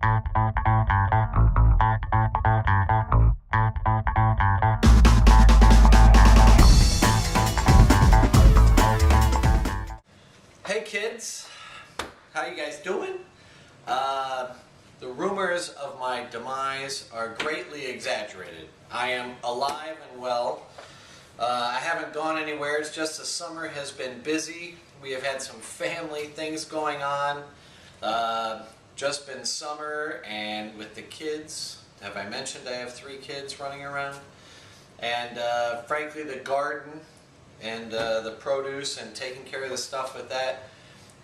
Hey kids, how you guys doing? The rumors of my demise are greatly exaggerated. I am alive and well. I haven't gone anywhere. It's just the summer has been busy. We have had some family things going on. Just been summer and with the kids. Have I mentioned I have 3 kids running around? And frankly, the garden and the produce and taking care of the stuff with that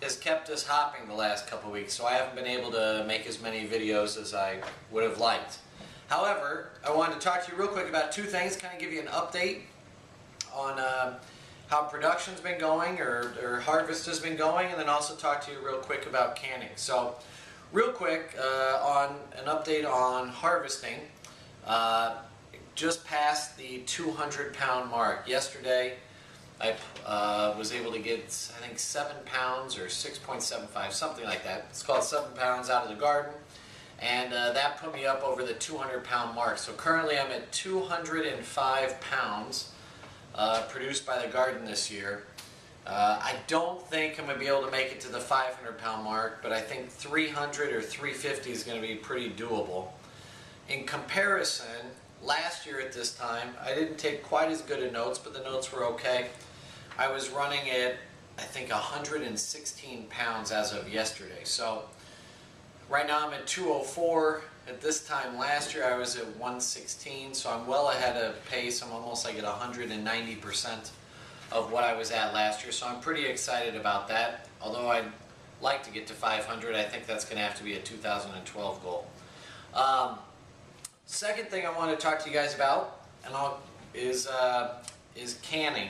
has kept us hopping the last couple weeks, so I haven't been able to make as many videos as I would have liked. However, I wanted to talk to you real quick about 2 things, kind of give you an update on how production's been going or harvest has been going, and then also talk to you real quick about canning. So, real quick on an update on harvesting. Just passed the 200-pound mark. Yesterday, I was able to get, I think, 7 pounds or 6.75, something like that. It's called 7 pounds out of the garden, and that put me up over the 200-pound mark. So currently I'm at 205 pounds produced by the garden this year. I don't think I'm going to be able to make it to the 500-pound mark, but I think 300 or 350 is going to be pretty doable. In comparison, last year at this time, I didn't take quite as good of notes, but the notes were okay. I was running at, I think, 116 pounds as of yesterday. So right now I'm at 204. At this time last year I was at 116, so I'm well ahead of pace. I'm almost like at 190% of what I was at last year, so I'm pretty excited about that. Although I'd like to get to 500, I think that's going to have to be a 2012 goal. Second thing I want to talk to you guys about is canning.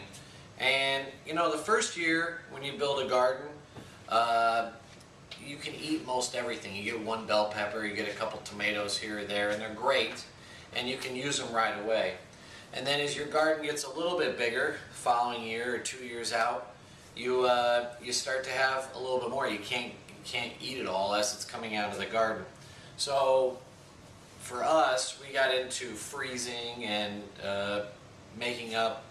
And you know, the first year when you build a garden, you can eat most everything. You get 1 bell pepper, you get a couple tomatoes here or there, and they're great, and you can use them right away. And then as your garden gets a little bit bigger, the following year or 2 years out, you start to have a little bit more. You can't eat it all as it's coming out of the garden. So for us, we got into freezing and making up,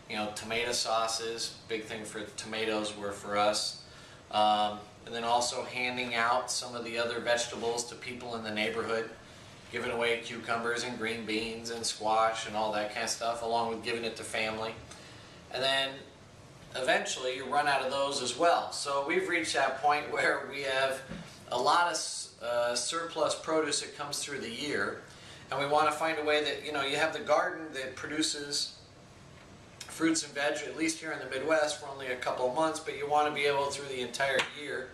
you know, tomato sauces. Big thing for tomatoes were for us. And then also handing out some of the other vegetables to people in the neighborhood, giving away cucumbers and green beans and squash and all that kind of stuff, along with giving it to family. And then eventually you run out of those as well. So we've reached that point where we have a lot of surplus produce that comes through the year, and we want to find a way that, you know, you have the garden that produces fruits and veg, at least here in the Midwest, for only a couple of months, but you want to be able through the entire year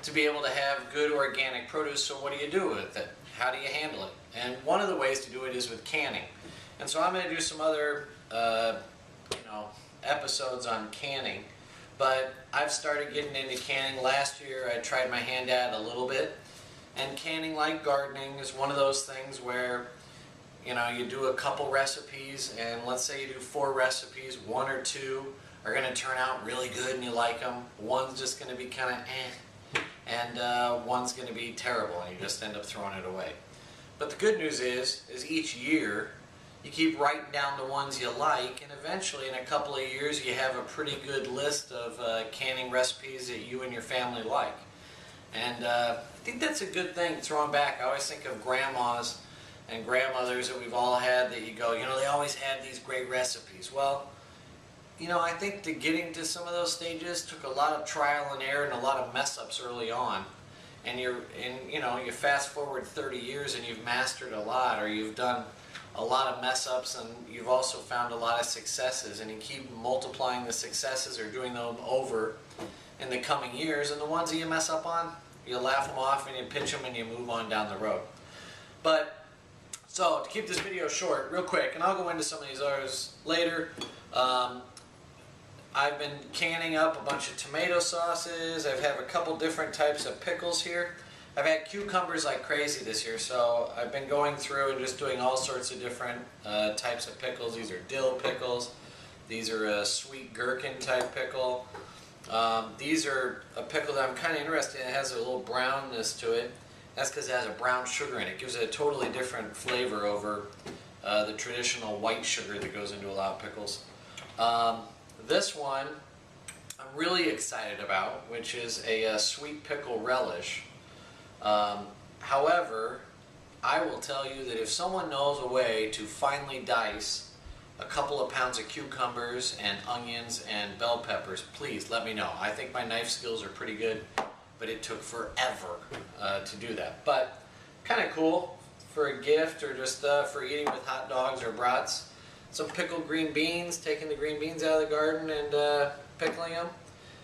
to be able to have good organic produce. So what do you do with it? How do you handle it? And one of the ways to do it is with canning. And so I'm going to do some other episodes on canning. But I've started getting into canning. Last year I tried my hand at it a little bit. And canning, like gardening, is one of those things where, you know, you do a couple recipes, and let's say you do 4 recipes, 1 or 2 are going to turn out really good and you like them. One's just going to be kind of and one's going to be terrible and you just end up throwing it away. But the good news is each year you keep writing down the ones you like, and eventually in a couple of years you have a pretty good list of canning recipes that you and your family like. And I think that's a good thing, throwing back. I always think of grandmas and grandmothers that we've all had that you go, you know, they always had these great recipes. Well, you know, I think getting to some of those stages took a lot of trial and error and a lot of mess-ups early on. And you fast forward 30 years and you've mastered a lot, or you've done a lot of mess-ups, and you've also found a lot of successes, and you keep multiplying the successes or doing them over in the coming years, and the ones that you mess up on, you laugh them off and you pitch them and you move on down the road. But so to keep this video short, real quick, and I'll go into some of these others later, I've been canning up a bunch of tomato sauces. I have a couple different types of pickles here. I've had cucumbers like crazy this year, so I've been going through and just doing all sorts of different types of pickles. These are dill pickles. These are a sweet gherkin type pickle. These are a pickle that I'm kind of interested in. It has a little brownness to it. That's because it has a brown sugar in it. It gives it a totally different flavor over the traditional white sugar that goes into a lot of pickles. This one I'm really excited about, which is a sweet pickle relish. However, I will tell you that if someone knows a way to finely dice a couple of pounds of cucumbers and onions and bell peppers, please let me know. I think my knife skills are pretty good, but it took forever to do that. But kind of cool for a gift or just for eating with hot dogs or brats. Some pickled green beans, taking the green beans out of the garden and pickling them.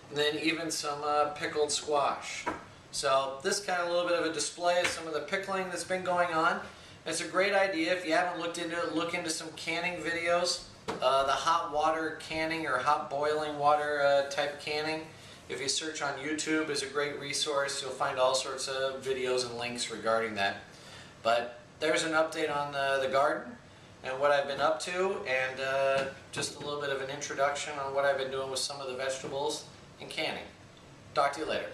And then even some pickled squash. So this kind of a little bit of a display of some of the pickling that's been going on. It's a great idea. If you haven't looked into it, look into some canning videos. The hot water canning or hot boiling water type canning, if you search on YouTube, is a great resource. You'll find all sorts of videos and links regarding that. But there's an update on the garden and what I've been up to, and just a little bit of an introduction on what I've been doing with some of the vegetables and canning. Talk to you later.